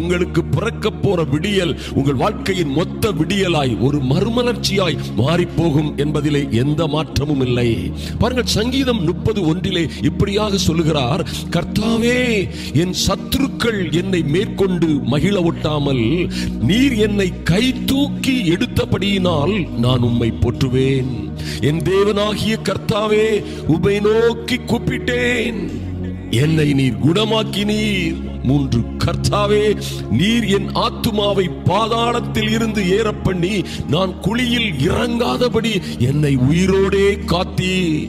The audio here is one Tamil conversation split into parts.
உங்களுக்கு பிறக்க போற விடியல் உங்கள் வாழ்க்கையின் மொத்த விடியலாய் ஒரு மறுமலர்ச்சியாய் மாறி போகும் என்பதிலே எந்த மாற்றமும் இல்லை. பாருங்கள், சங்கீதம் 30:1 இப்படியாக சொல்லுகிறார், கர்த்தாவே, என் சத்துருக்கள் என்னை மேற்கொண்டு மகிழ ஒட்டாமல் நீர் என்னை கை தூக்கி எடுத்தபடியினால் நான் உம்மை போற்றுவேன். என் தேவனாகிய கர்த்தாவே, உம்மை நோக்கி கூப்பிட்டேன், என்னை நீர் குணமாக்கினீர். 3, கர்த்தாவே, நீர் என் ஆத்துமாவை பாதாளத்தில் இருந்து ஏற பண்ணி நான் குழியில் இறங்காதபடி என்னை உயிரோடே காத்தீர்.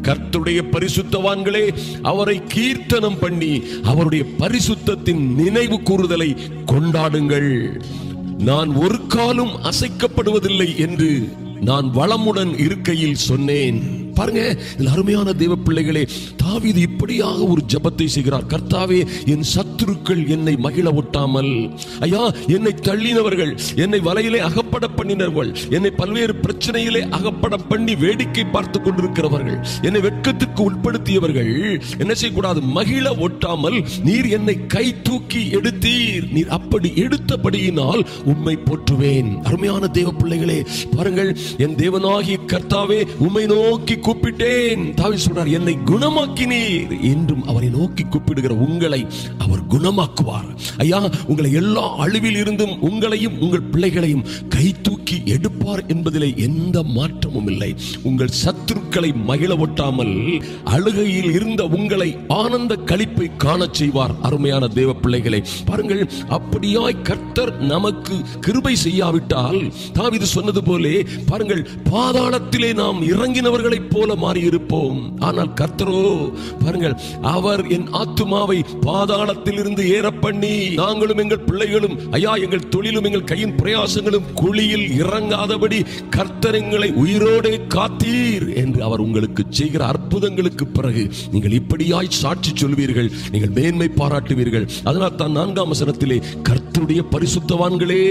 கர்த்தருடைய பரிசுத்தவான்களே, அவரை கீர்த்தனம் பண்ணி அவருடைய பரிசுத்தத்தின் நினைவு கூறுதலை கொண்டாடுங்கள். நான் ஒரு காலும் அசைக்கப்படுவதில்லை என்று நான் வளமுடன் இருக்கையில் சொன்னேன். பாருங்க, அருமையான தேவ பிள்ளைகளே, தாவீது இப்படியாக ஒரு ஜெபத்தை செய்கிறார். கர்த்தாவே, என் சத்துருக்கள் என்னை மகிழ ஒட்டாமல், ஐயா, என்னை தள்ளினவர்கள், என்னை வலையிலே அகப்பட பண்ணினவர்கள், என்னை பல்வேறு பிரச்சனையிலே அகப்பட பண்ணி வேடிக்கை பார்த்து கொண்டிருக்கிறவர்கள், என்னை வெட்கத்துக்கு உட்படுத்தியவர்கள் என்ன செய்யக்கூடாது? மகிழ ஒட்டாமல் நீர் என்னை கை தூக்கி எடுத்தீர். நீர் அப்படி எடுத்தபடியினால் உம்மை போற்றுவேன். அருமையான தேவ பிள்ளைகளே, பாருங்கள், என் தேவனாகிய கர்த்தாவே, உம்மை நோக்கி கூப்பிட்டேன். தாவீது சொல்றார், என்னை குணமாக்கினீர். என்றும் அவரை நோக்கி கூப்பிடுகிற உங்களை அவர் குணமாக்குவார். ஐயா, உங்களை எல்லா அழிவில் இருந்தும் உங்களையும் உங்கள் பிள்ளைகளையும் கை தூக்கி எடுப்பார் என்பதிலே எந்த மாற்றமும் இல்லை. உங்கள் சத்துருக்களை மகிழ ஒட்டாமல் அழுகையில் இருந்த உங்களை ஆனந்த களிப்பை காண செய்வார். அருமையான தேவ பிள்ளைகளை, பாருங்கள், அப்படியாய் கர்த்தர் நமக்கு கிருபை செய்யாவிட்டால் தாவீது சொன்னது போலே, பாருங்கள், பாதாளத்திலே நாம் இறங்கினவர்களை போல மாறி இருப்போம். ஆனால் கர்த்தரோ, பாருங்கள், அவர் என் ஆத்துமாவை பாதாளத்தில் இருந்து ஏற பண்ணி நாங்களும் எங்கள் பிள்ளைகளும், ஐயா, எங்கள் தொழிலும் எங்கள் கையின் பிரயாசங்களும் குழியில் இறங்காதபடி கர்த்தர் எங்களை உயிரோடே காத்தீர் என்று அவர் உங்களுக்கு செய்கிற அற்புதங்களுக்கு பிறகு நீங்கள் இப்படியாய் சாட்சி சொல்வீர்கள், நீங்கள் மேன்மை பாராட்டுவீர்கள். அதனால் தான் 4ஆம் வசனத்திலே, கர்த்தருடைய பரிசுத்தவான்களே,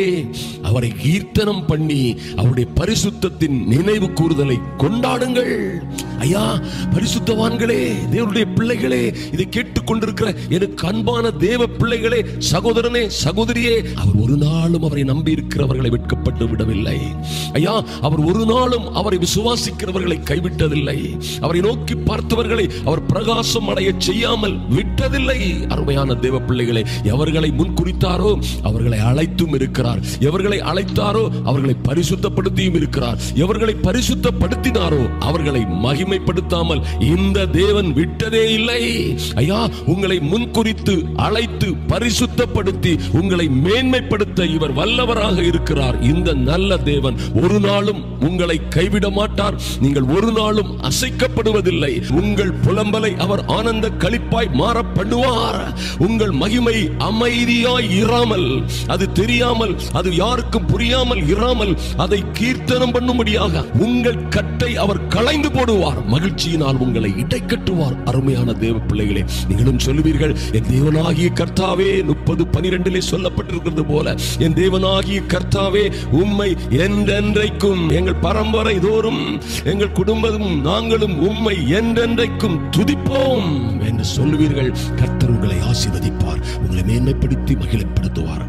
அவரை கீர்த்தனம் பண்ணி அவருடைய பரிசுத்தத்தின் நினைவு கூறுதலை கொண்டாடுங்கள். ஐயா, பரிசுத்தவான்களே, தேவனுடைய பிள்ளைகளே, இதை கேட்டுக் கொண்டிருக்கிற எனக்கு அன்பான தேவ பிள்ளைகளே, சகோதரனே, சகோதரியே, அவர் ஒரு நாளும் அவரை நம்பி இருக்கிறவர்களை வெட்கப்பட்டு விடவில்லை. ஐயா, அவர் ஒரு நாளும் அவரை விசுவாசிக்கிறவர்களை கைவிட்டதில்லை. அவரை நோக்கி பார்த்தவர்களை அவர் பிரகாசம் அடைய செய்யாமல் விட்டதில்லை. அருமையான தேவ பிள்ளைகளே, எவர்களை முன்குறித்தாரோ அவர்களை அழைத்தும் இருக்கிறார். எவர்களை அழைத்தாரோ அவர்களை பரிசுத்தப்படுத்தியும் இருக்கிறார். எவர்களை பரிசுத்தப்படுத்தினாரோ அவர்களை மகிமைப்படுத்தாமல் இந்த தேவன் விட்டதே இல்லை. ஐயா, உங்களை முன்குறித்து அழைத்து பரிசுத்தப்படுத்தி உங்களை மேன்மைப்படுத்த இவர் வல்லவராக இருக்கிறார். இந்த நல்ல தேவன் ஒரு நாளும் உங்களை கைவிட மாட்டார். நீங்கள் ஒரு நாளும் அசைக்கப்படுவதில்லை. உங்கள் புலம்பலை அவர் ஆனந்த களிப்பாய் மாற பண்ணுவார். உங்கள் மகிமை அமைதியாய் இராமல், அது தெரியாமல், அது யாருக்கும் புரியாமல் இராமல், அதை கீர்த்தனம் பண்ணும்படியாக உங்கள் கட்டை அவர் களைந்து போடுவார். மகிழ்ச்சியினால் உங்களை இடை கட்டுவார். அருமையான தேவ பிள்ளைகளே, நீங்களும் சொல்லுவீர்கள், என் தேவனாகிய கர்த்தாவே, 30:12 சொல்லப்பட்டிருக்கிறது போல, என் தேவனாகிய கர்த்தாவே, உம்மை என்றென்றைக்கும், எங்கள் பரம்பரை தோறும் எங்கள் குடும்பமும் நாங்களும் உம்மை என்றென்றைக்கும் துதிப்போம் என்று சொல்லுவீர்கள். கர்த்தர் உங்களை ஆசீர்வதிப்பார், உங்களை மேன்மைப்படுத்தி மகிழப்படுத்துவார்.